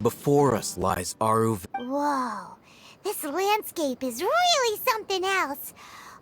Before us lies Aru. Whoa, this landscape is really something else.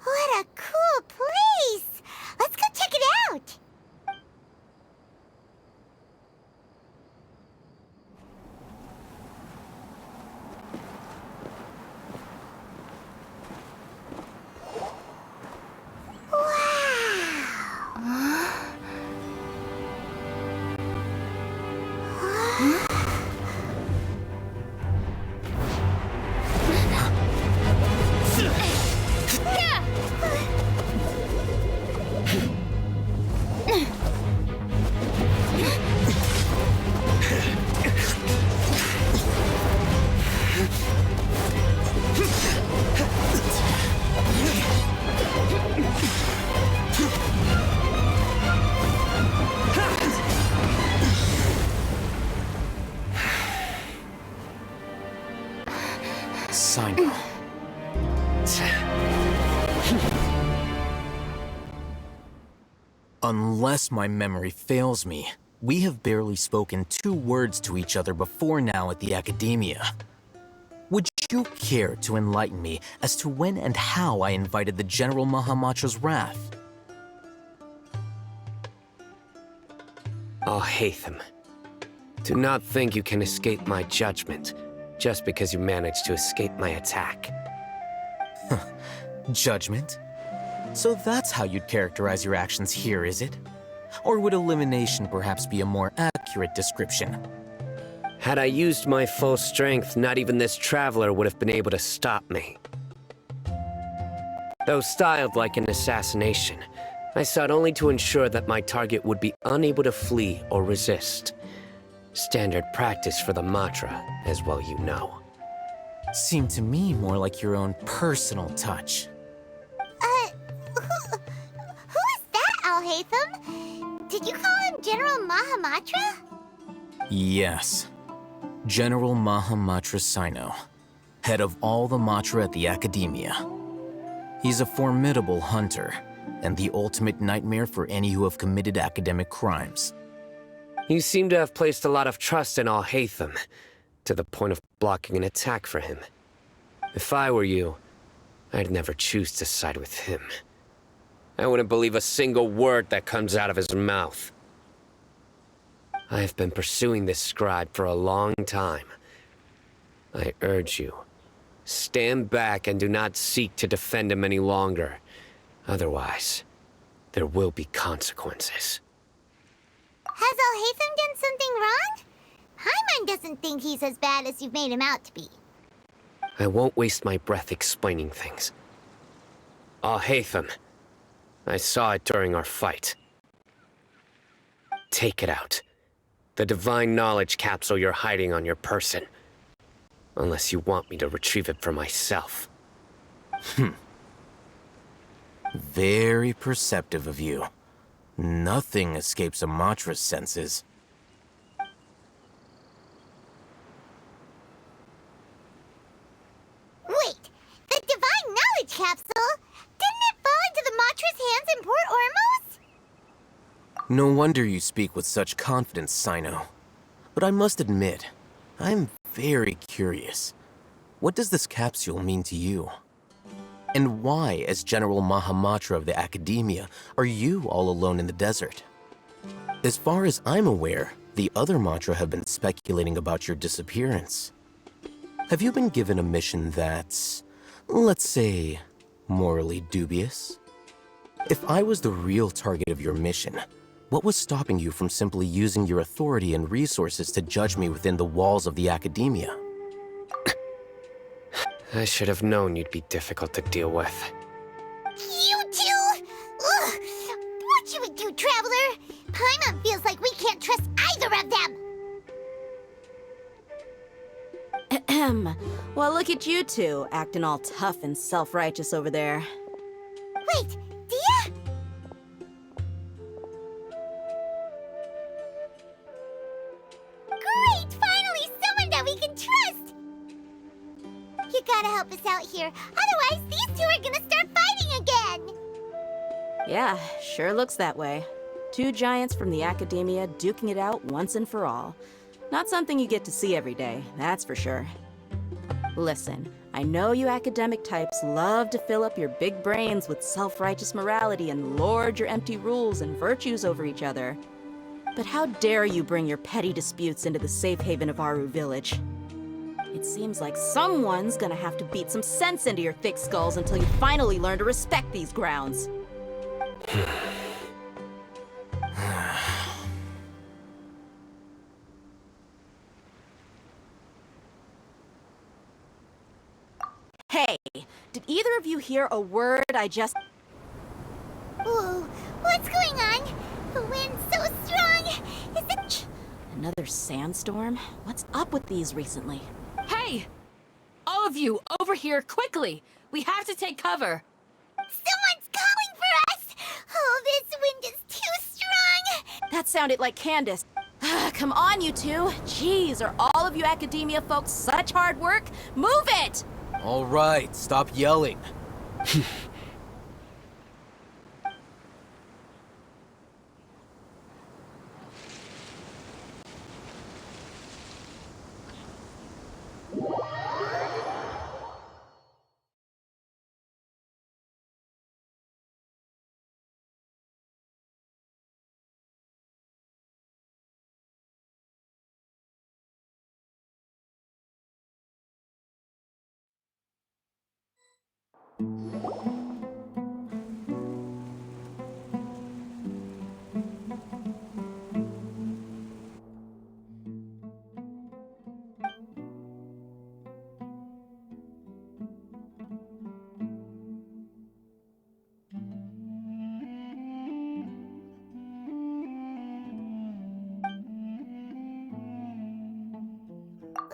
What a cool place! Let's go check it out! Sino. Unless my memory fails me, we have barely spoken 2 words to each other before now at the Academia. Would you care to enlighten me as to when and how I invited the General Mahamatra's wrath? Alhaitham, do not think you can escape my judgment just because you managed to escape my attack. Judgment? So that's how you'd characterize your actions here, is it? Or would elimination perhaps be a more accurate description? Had I used my full strength, not even this traveler would have been able to stop me. Though styled like an assassination, I sought only to ensure that my target would be unable to flee or resist. Standard practice for the Matra, as well you know. Seemed to me more like your own personal touch. Who is that, Alhaitham? Did you call him General Mahamatra? Yes. General Mahamatra Sino, head of all the Matra at the Academia. He's a formidable hunter, and the ultimate nightmare for any who have committed academic crimes. You seem to have placed a lot of trust in Alhaitham, to the point of blocking an attack for him. If I were you, I'd never choose to side with him. I wouldn't believe a single word that comes out of his mouth. I have been pursuing this scribe for a long time. I urge you, stand back and do not seek to defend him any longer. Otherwise, there will be consequences. Has Alhaitham done something wrong? Paimon doesn't think he's as bad as you've made him out to be. I won't waste my breath explaining things. Alhaitham, I saw it during our fight. Take it out. The divine knowledge capsule you're hiding on your person. Unless you want me to retrieve it for myself. Very perceptive of you. Nothing escapes a Matra's senses. Wait, the divine knowledge capsule? Didn't it fall into the Matra's hands in Port Ormos? No wonder you speak with such confidence, Sino. But I must admit, I'm very curious. What does this capsule mean to you? And why, as General Mahamatra of the Academia, are you all alone in the desert? As far as I'm aware, the other Matra have been speculating about your disappearance. Have you been given a mission that's, let's say, morally dubious? If I was the real target of your mission, what was stopping you from simply using your authority and resources to judge me within the walls of the Academia? I should have known you'd be difficult to deal with. You two? Ugh. What should we do, Traveler? Paimon feels like we can't trust either of them. Ahem. Well, look at you two, acting all tough and self-righteous over there. Wait, Dia? Great! Finally, someone that we can trust! You gotta help us out here. Otherwise, these two are gonna start fighting again! Yeah, sure looks that way. 2 giants from the Academia duking it out once and for all. Not something you get to see every day, that's for sure. Listen, I know you academic types love to fill up your big brains with self-righteous morality and lord your empty rules and virtues over each other. But how dare you bring your petty disputes into the safe haven of Aru Village? It seems like someone's gonna have to beat some sense into your thick skulls until you finally learn to respect these grounds. Hey, did either of you hear a word I just... Whoa, what's going on? The wind's so strong. Is it... Another sandstorm? What's up with these recently? Hey! All of you, over here, quickly! We have to take cover! Someone's calling for us! Oh, this wind is too strong! That sounded like Candace. Come on, you two. Jeez, are all of you academia folks such hard work? Move it! All right, stop yelling.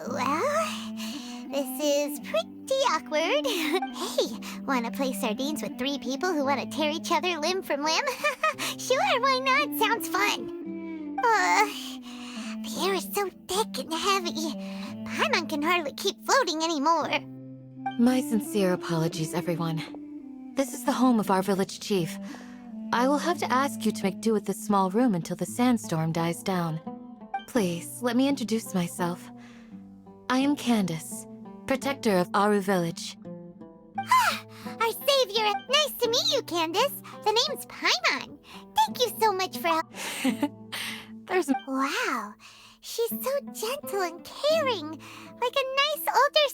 Well, this is pretty awkward. Hey, wanna play sardines with 3 people who wanna tear each other limb from limb? Sure, why not? Sounds fun. The air is so thick and heavy. Paimon can hardly keep floating anymore. My sincere apologies, everyone. This is the home of our village chief. I will have to ask you to make do with this small room until the sandstorm dies down. Please, let me introduce myself. I am Candace, protector of Aru Village. Our savior. Nice to meet you, Candace. The name's Paimon. Thank you so much for help. There's Wow, she's so gentle and caring, like a nice older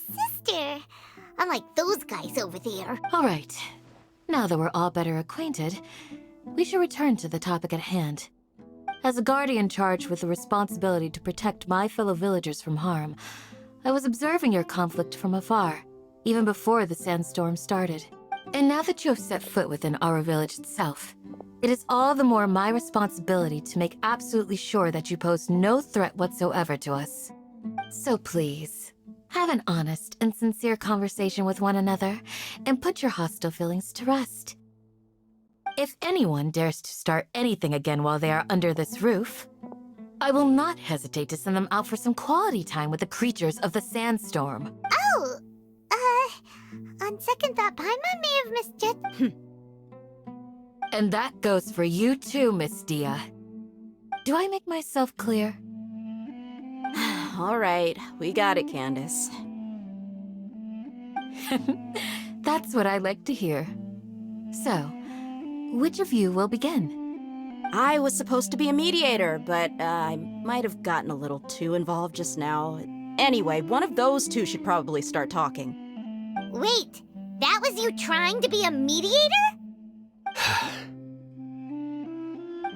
sister. Unlike those guys over there. All right. Now that we're all better acquainted, we should return to the topic at hand. As a guardian charged with the responsibility to protect my fellow villagers from harm, I was observing your conflict from afar, even before the sandstorm started. And now that you have set foot within our village itself, it is all the more my responsibility to make absolutely sure that you pose no threat whatsoever to us. So please, have an honest and sincere conversation with one another, and put your hostile feelings to rest. If anyone dares to start anything again while they are under this roof, I will not hesitate to send them out for some quality time with the creatures of the sandstorm. Oh, on second thought, Paimon may have misjudged. And that goes for you too, Miss Dia. Do I make myself clear? All right, we got it, Candace. That's what I like to hear. So, which of you will begin? I was supposed to be a mediator, but I might have gotten a little too involved just now. Anyway, one of those two should probably start talking. Wait, that was you trying to be a mediator?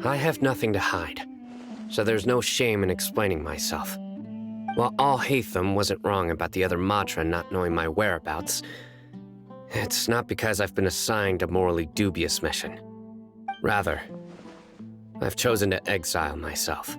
I have nothing to hide, so there's no shame in explaining myself. While Alhaitham wasn't wrong about the other Matra not knowing my whereabouts, it's not because I've been assigned a morally dubious mission. Rather, I've chosen to exile myself.